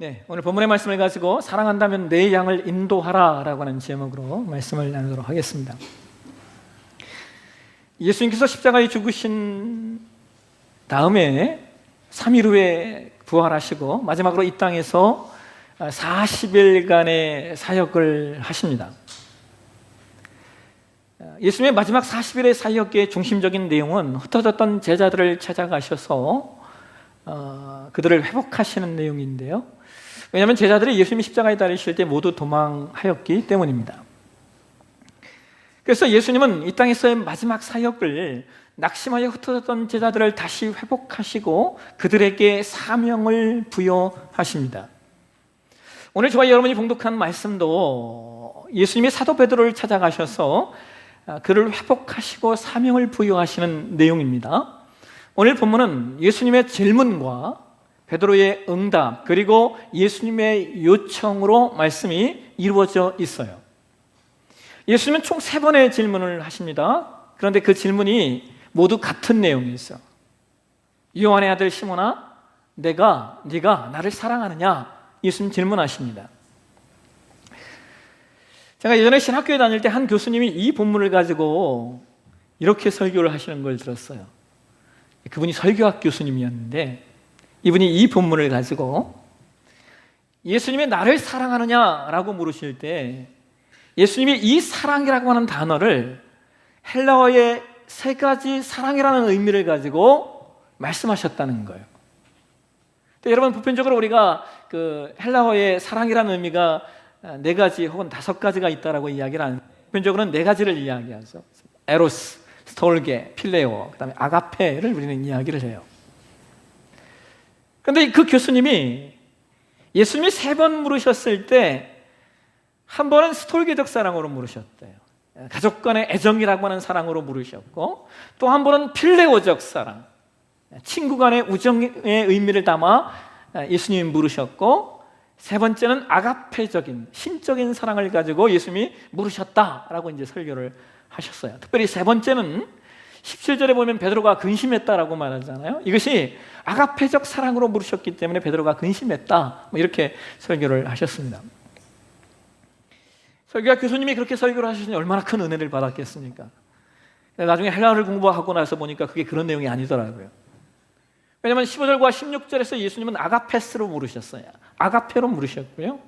네, 오늘 본문의 말씀을 가지고 사랑한다면 내 양을 인도하라 라고 하는 제목으로 말씀을 나누도록 하겠습니다. 예수님께서 십자가에 죽으신 다음에 3일 후에 부활하시고 마지막으로 이 땅에서 40일간의 사역을 하십니다. 예수님의 마지막 40일의 사역의 중심적인 내용은 흩어졌던 제자들을 찾아가셔서 그들을 회복하시는 내용인데요. 왜냐하면 제자들이 예수님이 십자가에 달리실 때 모두 도망하였기 때문입니다. 그래서 예수님은 이 땅에서의 마지막 사역을 낙심하여 흩어졌던 제자들을 다시 회복하시고 그들에게 사명을 부여하십니다. 오늘 저와 여러분이 봉독한 말씀도 예수님이 사도 베드로를 찾아가셔서 그를 회복하시고 사명을 부여하시는 내용입니다. 오늘 본문은 예수님의 질문과 베드로의 응답 그리고 예수님의 요청으로 말씀이 이루어져 있어요. 예수님은 총 3번의 질문을 하십니다. 그런데 그 질문이 모두 같은 내용이었어요. 요한의 아들 시몬아, 네가 나를 사랑하느냐? 예수님 질문하십니다. 제가 예전에 신학교에 다닐 때 한 교수님이 이 본문을 가지고 이렇게 설교를 하시는 걸 들었어요. 그분이 설교학 교수님이었는데 이분이 이 본문을 가지고 예수님이 나를 사랑하느냐라고 물으실 때 예수님이 이 사랑이라고 하는 단어를 헬라어의 3가지 사랑이라는 의미를 가지고 말씀하셨다는 거예요. 여러분, 보편적으로 우리가 그 헬라어의 사랑이라는 의미가 4가지 혹은 5가지가 있다라고 이야기를 하는데 보편적으로는 4가지를 이야기하죠. 에로스, 스톨게, 필레오, 그다음에 아가페를 우리는 이야기를 해요. 그런데 그 교수님이 예수님이 3번 물으셨을 때 한 번은 스톨게적 사랑으로 물으셨대요. 가족 간의 애정이라고 하는 사랑으로 물으셨고, 또 한 번은 필레오적 사랑, 친구 간의 우정의 의미를 담아 예수님이 물으셨고, 3번째는 아가페적인 신적인 사랑을 가지고 예수님이 물으셨다라고 이제 설교를 하셨어요. 특별히 3번째는 17절에 보면 베드로가 근심했다라고 말하잖아요. 이것이 아가페적 사랑으로 물으셨기 때문에 베드로가 근심했다, 이렇게 설교를 하셨습니다. 설교학 교수님이 그렇게 설교를 하시니 얼마나 큰 은혜를 받았겠습니까? 나중에 헬라어를 공부하고 나서 보니까 그게 그런 내용이 아니더라고요. 왜냐하면 15절과 16절에서 예수님은 아가페스로 물으셨어요. 아가페로 물으셨고요.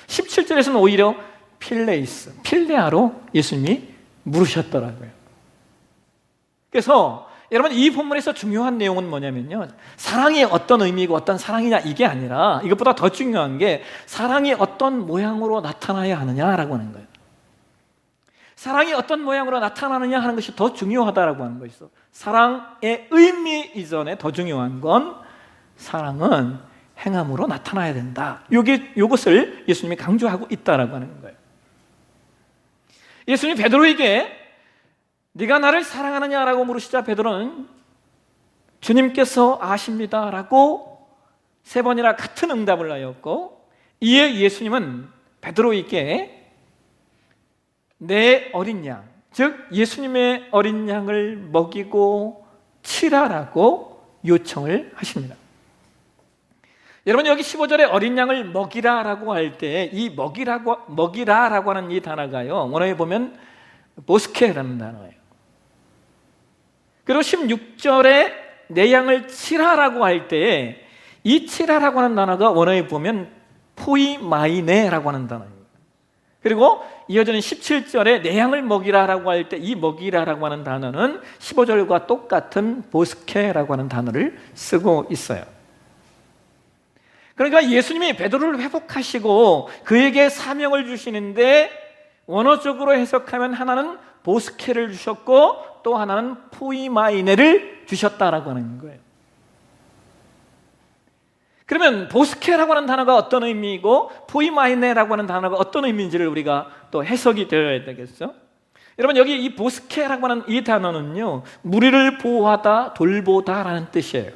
17절에서는 오히려 필레이스, 필레아로 예수님이 물으셨더라고요. 그래서 여러분, 이 본문에서 중요한 내용은 뭐냐면요, 사랑이 어떤 의미고 어떤 사랑이냐 이게 아니라 이것보다 더 중요한 게 사랑이 어떤 모양으로 나타나야 하느냐라고 하는 거예요. 사랑이 어떤 모양으로 나타나느냐 하는 것이 더 중요하다라고 하는 것이죠. 사랑의 의미 이전에 더 중요한 건 사랑은 행함으로 나타나야 된다. 이것을 예수님이 강조하고 있다라고 하는 거예요. 예수님이 베드로에게 네가 나를 사랑하느냐라고 물으시자 베드로는 주님께서 아십니다라고 3번이나 같은 응답을 하였고, 이에 예수님은 베드로에게 내 어린 양, 즉 예수님의 어린 양을 먹이고 치라라고 요청을 하십니다. 여러분, 여기 15절에 어린 양을 먹이라라고 할 때 이 먹이라라고 하는 이 단어가요, 원어에 보면 보스케라는 단어예요. 그리고 16절에 내 양을 치라라고 할 때 이 치라라고 하는 단어가 원어에 보면 포이마이네라고 하는 단어입니다. 그리고 이어지는 17절에 내 양을 먹이라라고 할 때 이 먹이라라고 하는 단어는 15절과 똑같은 보스케라고 하는 단어를 쓰고 있어요. 그러니까 예수님이 베드로를 회복하시고 그에게 사명을 주시는데 원어적으로 해석하면 하나는 보스케를 주셨고 또 하나는 포이마이네를 주셨다라고 하는 거예요. 그러면 보스케라고 하는 단어가 어떤 의미이고 포이마이네라고 하는 단어가 어떤 의미인지를 우리가 또 해석이 되어야 되겠죠. 여러분, 여기 이 보스케라고 하는 이 단어는요, 무리를 보호하다, 돌보다라는 뜻이에요.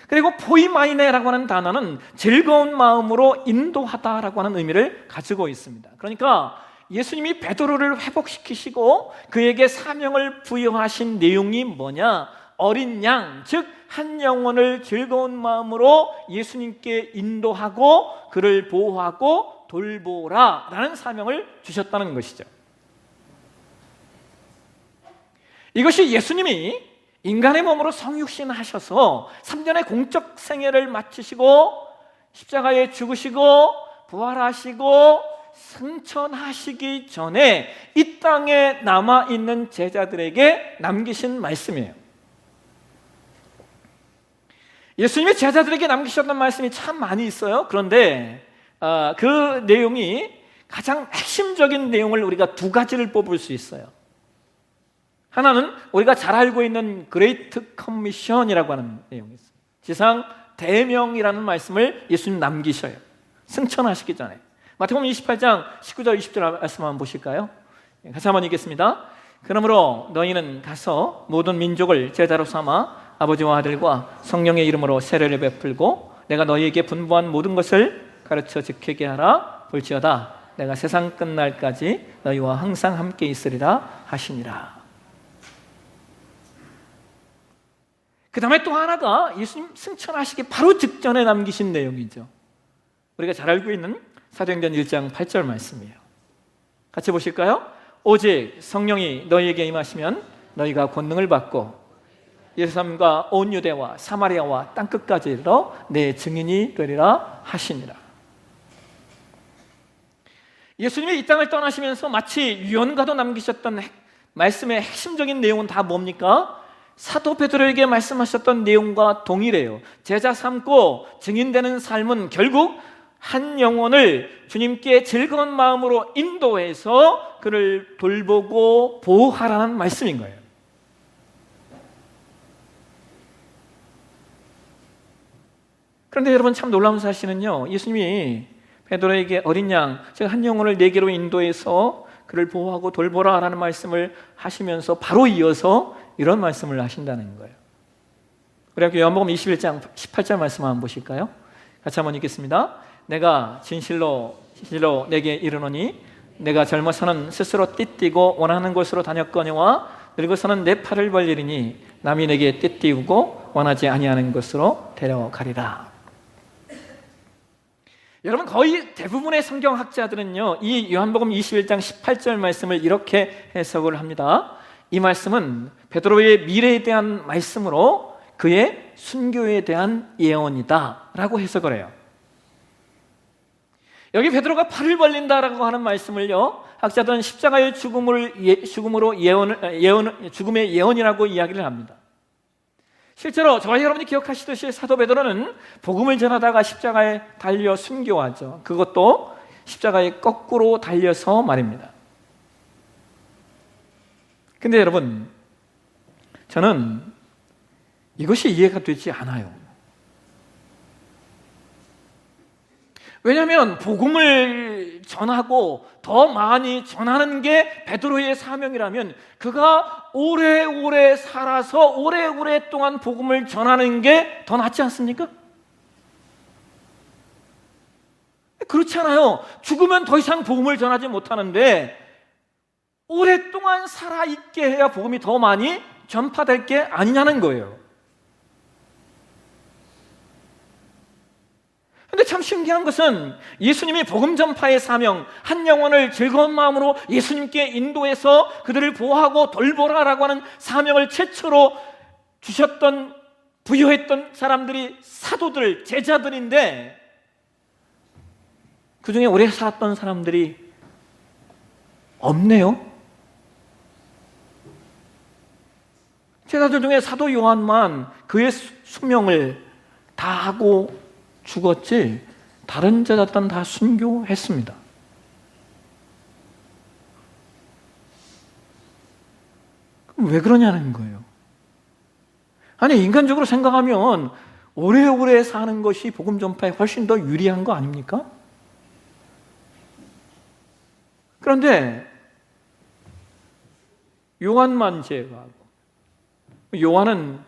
그리고 포이마이네라고 하는 단어는 즐거운 마음으로 인도하다라고 하는 의미를 가지고 있습니다. 그러니까 예수님이 베드로를 회복시키시고 그에게 사명을 부여하신 내용이 뭐냐? 어린 양, 즉 한 영혼을 즐거운 마음으로 예수님께 인도하고 그를 보호하고 돌보라라는 사명을 주셨다는 것이죠. 이것이 예수님이 인간의 몸으로 성육신하셔서 3년의 공적 생애를 마치시고 십자가에 죽으시고 부활하시고 승천하시기 전에 이 땅에 남아있는 제자들에게 남기신 말씀이에요. 예수님이 제자들에게 남기셨던 말씀이 참 많이 있어요. 그런데 그 내용이 가장 핵심적인 내용을 우리가 두 가지를 뽑을 수 있어요. 하나는 우리가 잘 알고 있는 그레이트 커미션이라고 하는 내용이 있어요. 지상 대명이라는 말씀을 예수님 남기셔요. 승천하시기 전에. 마태복음 28장 19절 20절 말씀 한번 보실까요? 같이 한번 읽겠습니다. 그러므로 너희는 가서 모든 민족을 제자로 삼아 아버지와 아들과 성령의 이름으로 세례를 베풀고 내가 너희에게 분부한 모든 것을 가르쳐 지키게 하라. 볼지어다 내가 세상 끝날까지 너희와 항상 함께 있으리라 하시니라. 그 다음에 또 하나가 예수님 승천하시기 바로 직전에 남기신 내용이죠. 우리가 잘 알고 있는 사도행전 1장 8절 말씀이에요. 같이 보실까요? 오직 성령이 너희에게 임하시면 너희가 권능을 받고 예루살렘과 온 유대와 사마리아와 땅끝까지 이르러 내 증인이 되리라 하시니라. 예수님이 이 땅을 떠나시면서 마치 유언과도 남기셨던 말씀의 핵심적인 내용은 다 뭡니까? 사도 베드로에게 말씀하셨던 내용과 동일해요. 제자 삼고 증인되는 삶은 결국 한 영혼을 주님께 즐거운 마음으로 인도해서 그를 돌보고 보호하라는 말씀인 거예요. 그런데 여러분 참 놀라운 사실은요, 예수님이 베드로에게 어린 양, 즉 한 영혼을 내게로 인도해서 그를 보호하고 돌보라 라는 말씀을 하시면서 바로 이어서 이런 말씀을 하신다는 거예요. 우리 요한복음 21장 18절 말씀 한번 보실까요? 같이 한번 읽겠습니다. 내가 진실로 내게 이르노니 내가 젊어서는 스스로 띠띠고 원하는 곳으로 다녔거니와 늙어서는 내 팔을 벌리리니 남이 내게 띠띠우고 원하지 아니하는 곳으로 데려가리라. 여러분 거의 대부분의 성경학자들은요 이 요한복음 21장 18절 말씀을 이렇게 해석을 합니다. 이 말씀은 베드로의 미래에 대한 말씀으로 그의 순교에 대한 예언이다 라고 해석을 해요. 여기 베드로가 팔을 벌린다라고 하는 말씀을요 학자들은 십자가의 죽음으로 죽음의 예언이라고 이야기를 합니다. 실제로 저와 여러분이 기억하시듯이 사도 베드로는 복음을 전하다가 십자가에 달려 순교하죠. 그것도 십자가에 거꾸로 달려서 말입니다. 근데 여러분 저는 이것이 이해가 되지 않아요. 왜냐하면 복음을 전하고 더 많이 전하는 게 베드로의 사명이라면 그가 오래오래 살아서 오래오랫동안 복음을 전하는 게 더 낫지 않습니까? 그렇지 않아요. 죽으면 더 이상 복음을 전하지 못하는데 오랫동안 살아있게 해야 복음이 더 많이 전파될 게 아니냐는 거예요. 근데 참 신기한 것은 예수님이 복음 전파의 사명, 한 영혼을 즐거운 마음으로 예수님께 인도해서 그들을 보호하고 돌보라라고 하는 사명을 최초로 주셨던, 부여했던 사람들이 사도들, 제자들인데 그 중에 오래 살았던 사람들이 없네요. 제자들 중에 사도 요한만 그의 수명을 다 하고 죽었지 다른 제자들은 다 순교했습니다. 그럼 왜 그러냐는 거예요. 아니 인간적으로 생각하면 오래오래 사는 것이 복음 전파에 훨씬 더 유리한 거 아닙니까? 그런데 요한만 제외하고, 요한은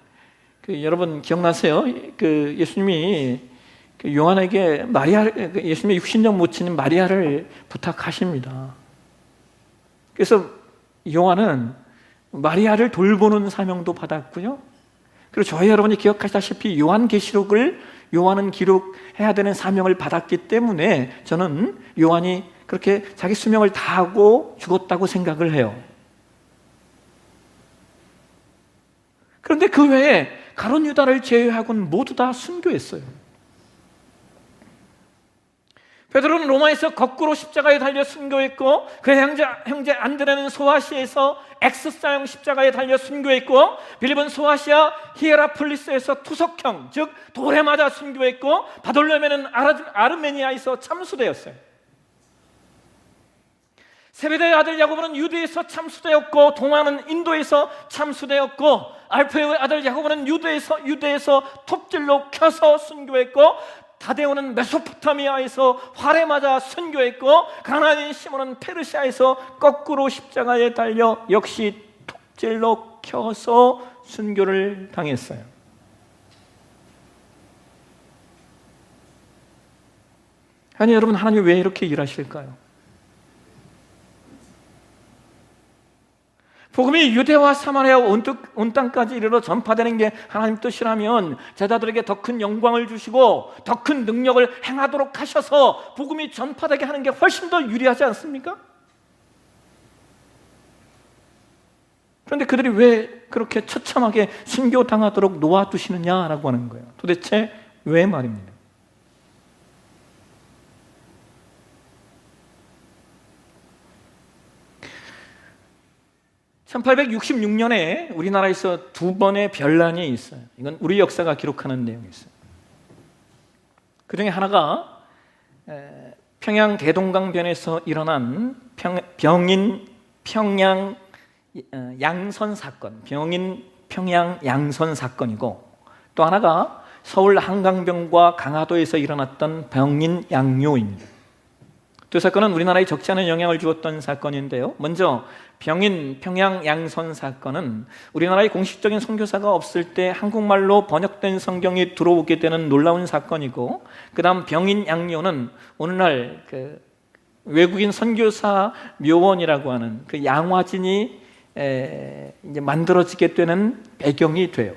여러분 기억나세요? 예수님이 요한에게 예수님의 육신적 모친인 마리아를 부탁하십니다. 그래서 요한은 마리아를 돌보는 사명도 받았고요, 그리고 저희 여러분이 기억하시다시피 요한은 기록해야 되는 사명을 받았기 때문에 저는 요한이 그렇게 자기 수명을 다하고 죽었다고 생각을 해요. 그런데 그 외에 가룟 유다를 제외하고는 모두 다 순교했어요. 베드로는 로마에서 거꾸로 십자가에 달려 순교했고, 그의 형제 안드레는 소아시아에서 X자형 십자가에 달려 순교했고, 빌립은 소아시아 히에라폴리스에서 투석형, 즉 돌에 맞아 순교했고, 바돌로메는 아르메니아에서 참수되었어요. 세베대의 아들 야고보는 유대에서 참수되었고, 동아는 인도에서 참수되었고, 알페의 아들 야고보는 유대에서 톱질로 켜서 순교했고, 다데오는 메소포타미아에서 활에 맞아 순교했고, 가나안인 시몬은 페르시아에서 거꾸로 십자가에 달려 역시 톱질로 켜서 순교를 당했어요. 아니 여러분, 하나님 왜 이렇게 일하실까요? 복음이 유대와 사마리아 온 땅까지 이르러 전파되는 게 하나님 뜻이라면 제자들에게 더 큰 영광을 주시고 더 큰 능력을 행하도록 하셔서 복음이 전파되게 하는 게 훨씬 더 유리하지 않습니까? 그런데 그들이 왜 그렇게 처참하게 순교당하도록 놓아두시느냐라고 하는 거예요. 도대체 왜 말입니다. (1866년에) 우리나라에서 두 번의 변란이 있어요. 이건 우리 역사가 기록하는 내용이 있어요. 그 중에 하나가 평양 대동강변에서 일어난 병인 평양 양선 사건, 병인 평양 양선 사건이고, 또 하나가 서울 한강변과 강화도에서 일어났던 병인 양요입니다. 두 사건은 우리나라에 적지 않은 영향을 주었던 사건인데요. 먼저 병인 평양 양선 사건은 우리나라에 공식적인 선교사가 없을 때 한국말로 번역된 성경이 들어오게 되는 놀라운 사건이고, 그 다음 병인 양요는 오늘날 그 외국인 선교사 묘원이라고 하는 그 양화진이 이제 만들어지게 되는 배경이 돼요.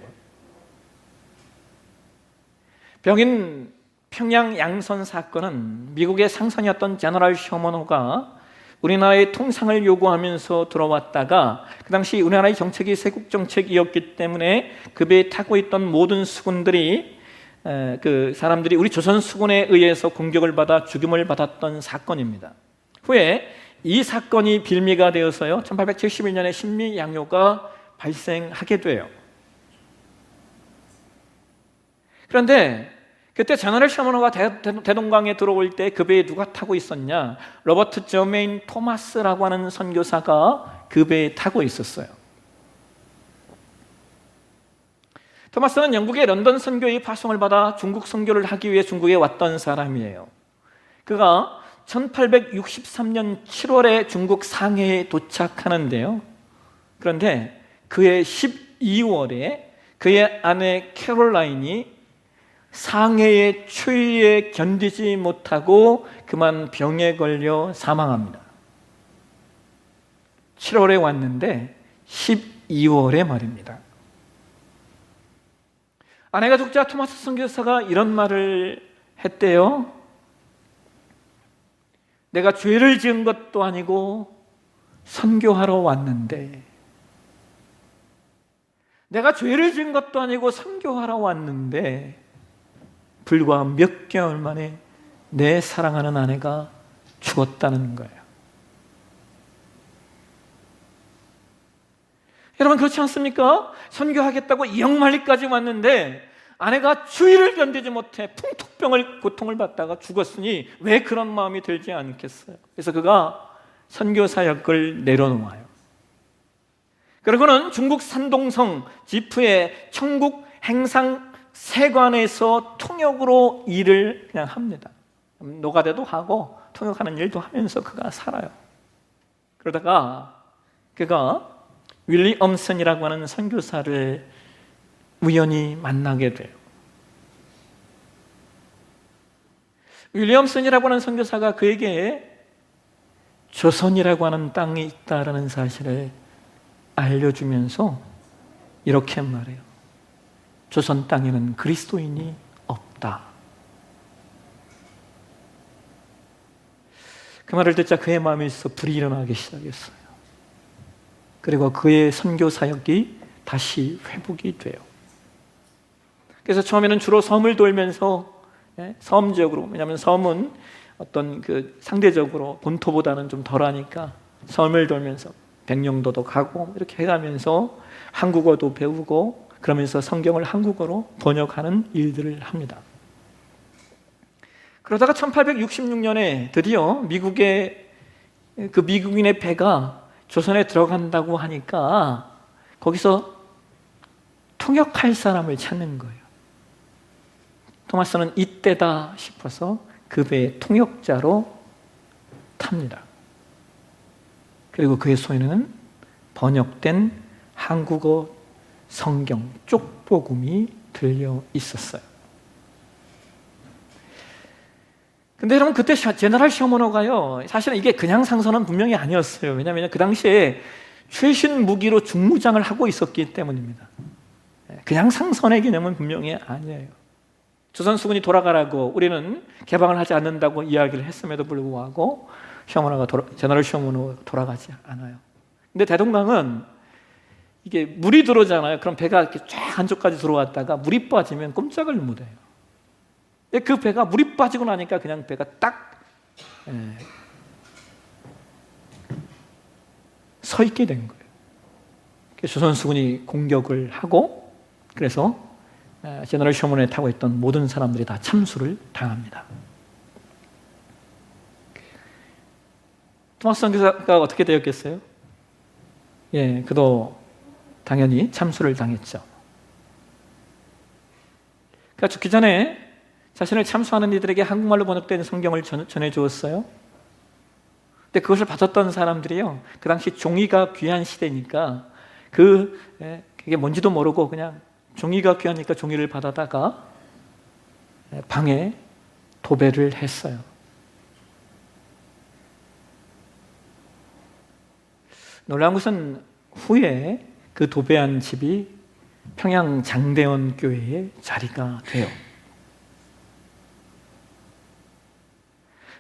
병인 평양 양선 사건은 미국의 상선이었던 제너럴 셔먼호가 우리나라의 통상을 요구하면서 들어왔다가, 그 당시 우리나라의 정책이 세국 정책이었기 때문에 그 배에 타고 있던 모든 수군들이 그 사람들이 우리 조선 수군에 의해서 공격을 받아 죽임을 받았던 사건입니다. 후에 이 사건이 빌미가 되어서요 1871년에 신미 양요가 발생하게 돼요. 그런데 그때 제너럴 셔먼호가 대동강에 들어올 때 그 배에 누가 타고 있었냐? 로버트 저메인 토마스라고 하는 선교사가 그 배에 타고 있었어요. 토마스는 영국의 런던 선교의 파송을 받아 중국 선교를 하기 위해 중국에 왔던 사람이에요. 그가 1863년 7월에 중국 상해에 도착하는데요. 그런데 그해 12월에 그의 아내 캐롤라인이 상해의 추위에 견디지 못하고 그만 병에 걸려 사망합니다. 7월에 왔는데 12월에 말입니다. 아내가 죽자 토마스 선교사가 이런 말을 했대요. 내가 죄를 지은 것도 아니고 선교하러 왔는데, 내가 죄를 지은 것도 아니고 선교하러 왔는데 불과 몇 개월 만에 내 사랑하는 아내가 죽었다는 거예요. 여러분 그렇지 않습니까? 선교하겠다고 영만리까지 왔는데 아내가 추위를 견디지 못해 풍토병을 고통을 받다가 죽었으니 왜 그런 마음이 들지 않겠어요? 그래서 그가 선교 사역을 내려놓아요. 그리고는 중국 산동성 지프의 청국 행상 세관에서 통역으로 일을 그냥 합니다. 노가대도 하고 통역하는 일도 하면서 그가 살아요. 그러다가 그가 윌리엄슨이라고 하는 선교사를 우연히 만나게 돼요. 윌리엄슨이라고 하는 선교사가 그에게 조선이라고 하는 땅이 있다라는 사실을 알려주면서 이렇게 말해요. 조선 땅에는 그리스도인이 없다. 그 말을 듣자 그의 마음에서 불이 일어나기 시작했어요. 그리고 그의 선교 사역이 다시 회복이 돼요. 그래서 처음에는 주로 섬을 돌면서 섬 지역으로, 왜냐하면 섬은 어떤 그 상대적으로 본토보다는 좀 덜하니까 섬을 돌면서 백령도도 가고 이렇게 해가면서 한국어도 배우고 그러면서 성경을 한국어로 번역하는 일들을 합니다. 그러다가 1866년에 드디어 미국의 그 미국인의 배가 조선에 들어간다고 하니까 거기서 통역할 사람을 찾는 거예요. 토마스는 이때다 싶어서 그 배의 통역자로 탑니다. 그리고 그의 손에는 번역된 한국어 성경 쪽복음이 들려 있었어요. 근데 여러분, 그때 제너럴 셔먼호가요, 사실은 이게 그냥 상선은 분명히 아니었어요. 왜냐하면 그 당시에 최신 무기로 중무장을 하고 있었기 때문입니다. 그냥 상선의 개념은 분명히 아니에요. 조선 수군이 돌아가라고 우리는 개방을 하지 않는다고 이야기를 했음에도 불구하고 제너럴 셔먼호가 돌아가지 않아요. 근데 대동강은 이게 물이 들어오잖아요. 그럼 배가 이렇게 쫙 한쪽까지 들어왔다가 물이 빠지면 꼼짝을 못 해요. 그 배가 물이 빠지고 나니까 그냥 배가 딱 서 있게 된 거예요. 조선 수군이 공격을 하고, 그래서 제너럴 셔먼에 타고 있던 모든 사람들이 다 참수를 당합니다. 토마스 선교사가 어떻게 되었겠어요? 그도 당연히 참수를 당했죠. 그러니까 죽기 전에 자신을 참수하는 이들에게 한국말로 번역된 성경을 전해주었어요. 근데 그것을 받았던 사람들이요, 그 당시 종이가 귀한 시대니까 그게 뭔지도 모르고 그냥 종이가 귀하니까 종이를 받아다가 방에 도배를 했어요. 놀라운 것은 후에 그 도배한 집이 평양 장대원 교회의 자리가 돼요.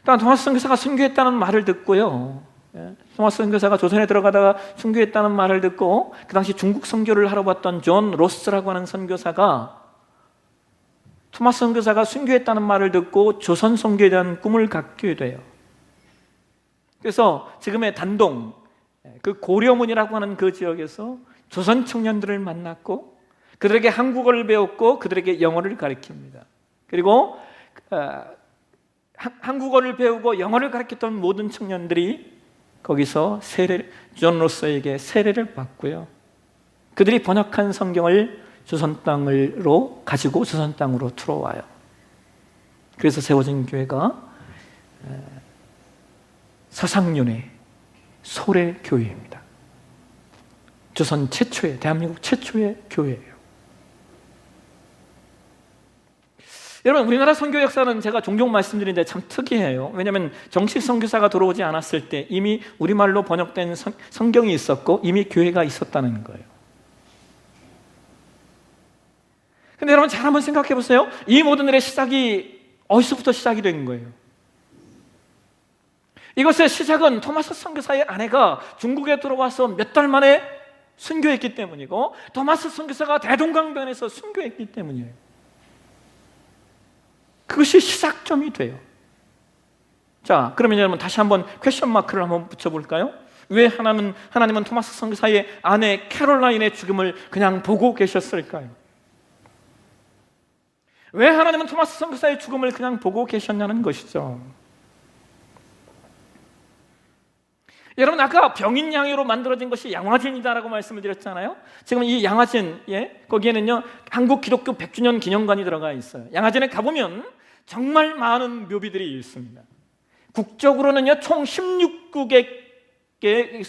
또한 토마스 선교사가 순교했다는 말을 듣고요, 토마스 선교사가 조선에 들어가다가 순교했다는 말을 듣고 그 당시 중국 선교를 하러 왔던 존 로스라고 하는 선교사가 토마스 선교사가 순교했다는 말을 듣고 조선 선교에 대한 꿈을 갖게 돼요. 그래서 지금의 단동, 그 고려문이라고 하는 그 지역에서 조선 청년들을 만났고 그들에게 한국어를 배웠고 그들에게 영어를 가르칩니다. 그리고 한국어를 배우고 영어를 가르쳤던 모든 청년들이 거기서 존 로스에게 세례를 받고요, 그들이 번역한 성경을 조선 땅으로 가지고 조선 땅으로 들어와요. 그래서 세워진 교회가 서상윤회 소래교회입니다. 조선 최초의, 대한민국 최초의 교회예요. 여러분, 우리나라 선교 역사는 제가 종종 말씀드리는데 참 특이해요. 왜냐하면 정식 선교사가 들어오지 않았을 때 이미 우리말로 번역된 성경이 있었고 이미 교회가 있었다는 거예요. 근데 여러분, 잘 한번 생각해 보세요. 이 모든 일의 시작이 어디서부터 시작이 된 거예요? 이것의 시작은 토마스 선교사의 아내가 중국에 들어와서 몇 달 만에 순교했기 때문이고, 토마스 선교사가 대동강변에서 순교했기 때문이에요. 그것이 시작점이 돼요. 자, 그러면 여러분 다시 한번 퀘스천 마크를 한번 붙여볼까요? 왜 하나님은 토마스 선교사의 아내 캐롤라인의 죽음을 그냥 보고 계셨을까요? 왜 하나님은 토마스 선교사의 죽음을 그냥 보고 계셨냐는 것이죠. 여러분, 아까 병인 양요로 만들어진 것이 양화진이다라고 말씀을 드렸잖아요. 지금 이 양화진, 거기에는요 한국 기독교 100주년 기념관이 들어가 있어요. 양화진에 가보면 정말 많은 묘비들이 있습니다. 국적으로는요 총 16국에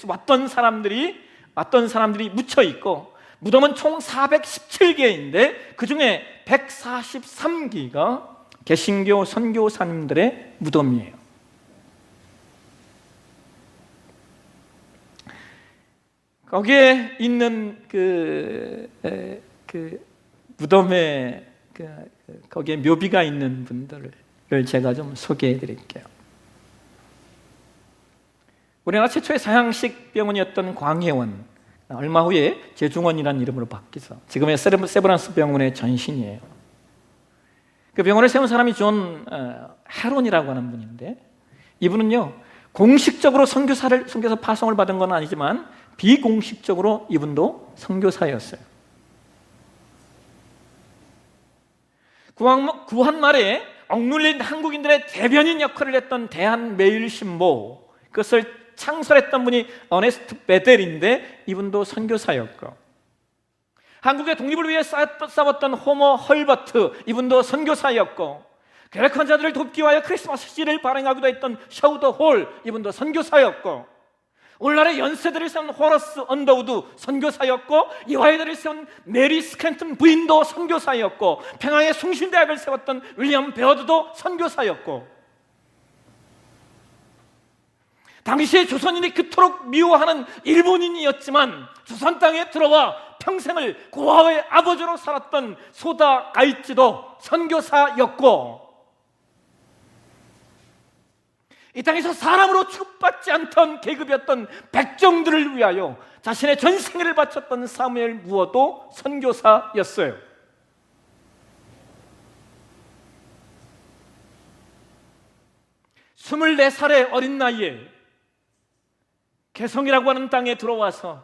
왔던 사람들이 묻혀 있고, 무덤은 총 417개인데 그 중에 143기가 개신교 선교사님들의 무덤이에요. 거기에 있는 그 무덤에 거기에 묘비가 있는 분들을 제가 좀 소개해 드릴게요. 우리나라 최초의 서양식 병원이었던 광해원, 얼마 후에 제중원이라는 이름으로 바뀌어서 지금의 세브란스 병원의 전신이에요. 그 병원을 세운 사람이 존 헤론이라고 하는 분인데, 이분은요 공식적으로 선교사 파송을 받은 건 아니지만 비공식적으로 이분도 선교사였어요. 구한 말에 억눌린 한국인들의 대변인 역할을 했던 대한매일신보, 그것을 창설했던 분이 어네스트 베델인데 이분도 선교사였고, 한국의 독립을 위해 싸웠던 호모 헐버트, 이분도 선교사였고, 괴력한 자들을 돕기 위하여 크리스마스 시를 발행하기도 했던 셔우더 홀, 이분도 선교사였고, 오늘날의 연세대를 세운 호러스 언더우드 선교사였고, 이화여대를 세운 메리 스캔튼 부인도 선교사였고, 평양의 숭실대학을 세웠던 윌리엄 베어드도 선교사였고, 당시에 조선인이 그토록 미워하는 일본인이었지만 조선 땅에 들어와 평생을 고아의 아버지로 살았던 소다 가이츠도 선교사였고, 이 땅에서 사람으로 취급받지 않던 계급이었던 백정들을 위하여 자신의 전생애를 바쳤던 사무엘 무어도 선교사였어요. 스물네 살의 어린 나이에 개성이라고 하는 땅에 들어와서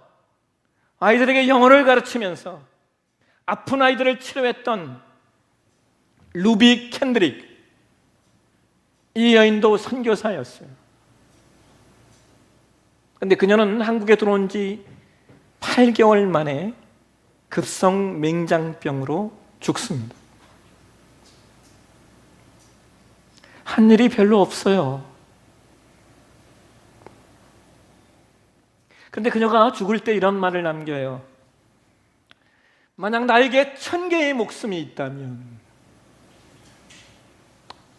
아이들에게 영어를 가르치면서 아픈 아이들을 치료했던 루비 캔드릭, 이 여인도 선교사였어요. 그런데 그녀는 한국에 들어온 지 8개월 만에 급성 맹장병으로 죽습니다. 한 일이 별로 없어요. 그런데 그녀가 죽을 때 이런 말을 남겨요. 만약 나에게 1000개의 목숨이 있다면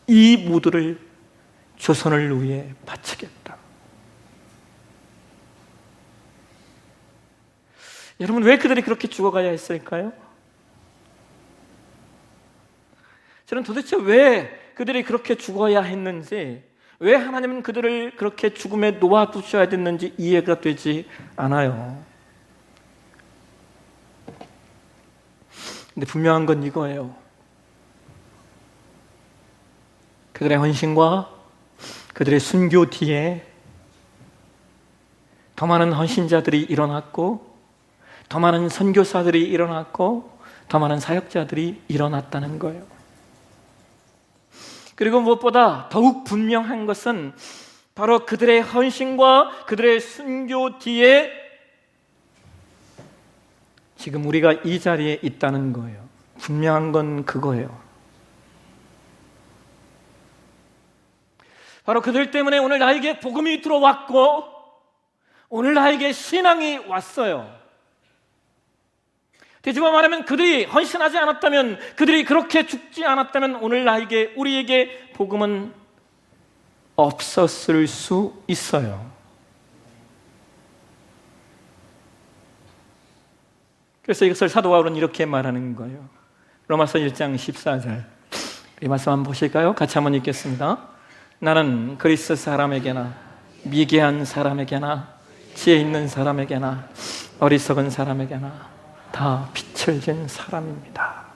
이 모두를 조선을 위해 바치겠다. 여러분, 왜 그들이 그렇게 죽어가야 했을까요? 저는 도대체 왜 그들이 그렇게 죽어야 했는지, 왜 하나님은 그들을 그렇게 죽음에 놓아두셔야 됐는지 이해가 되지 않아요. 근데 분명한 건 이거예요. 그들의 헌신과 그들의 순교 뒤에 더 많은 헌신자들이 일어났고, 더 많은 선교사들이 일어났고, 더 많은 사역자들이 일어났다는 거예요. 그리고 무엇보다 더욱 분명한 것은 바로 그들의 헌신과 그들의 순교 뒤에 지금 우리가 이 자리에 있다는 거예요. 분명한 건 그거예요. 바로 그들 때문에 오늘 나에게 복음이 들어왔고, 오늘 나에게 신앙이 왔어요. 뒤집어 말하면 그들이 헌신하지 않았다면, 그들이 그렇게 죽지 않았다면 오늘 나에게, 우리에게 복음은 없었을 수 있어요. 그래서 이것을 사도 바울은 이렇게 말하는 거예요. 로마서 1장 14절, 이 말씀 한번 보실까요? 같이 한번 읽겠습니다. 나는 그리스 사람에게나 미개한 사람에게나 지혜 있는 사람에게나 어리석은 사람에게나 다 빛을 진 사람입니다.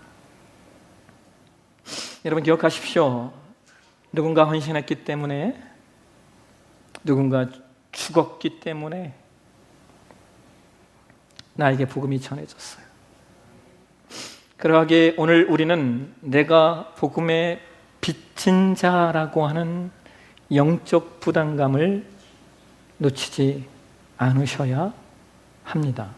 여러분 기억하십시오. 누군가 헌신했기 때문에, 누군가 죽었기 때문에 나에게 복음이 전해졌어요. 그러하기에 오늘 우리는 내가 복음의 빚진 자라고 하는 영적 부담감을 놓치지 않으셔야 합니다.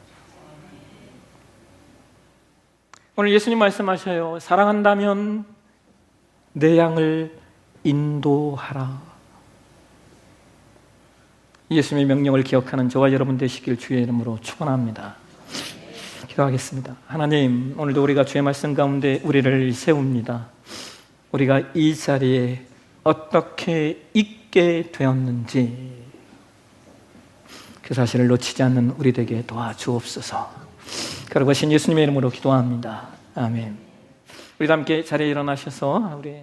오늘 예수님 말씀하셔요. 사랑한다면 내 양을 인도하라. 예수님의 명령을 기억하는 저와 여러분 되시길 주의 이름으로 축원합니다. 기도하겠습니다. 하나님, 오늘도 우리가 주의 말씀 가운데 우리를 세웁니다. 우리가 이 자리에 어떻게 있게 되었는지 그 사실을 놓치지 않는 우리 되게 도와주옵소서. 그러신 예수님의 이름으로 기도합니다. 아멘. 우리 함께 자리에 일어나셔서 우리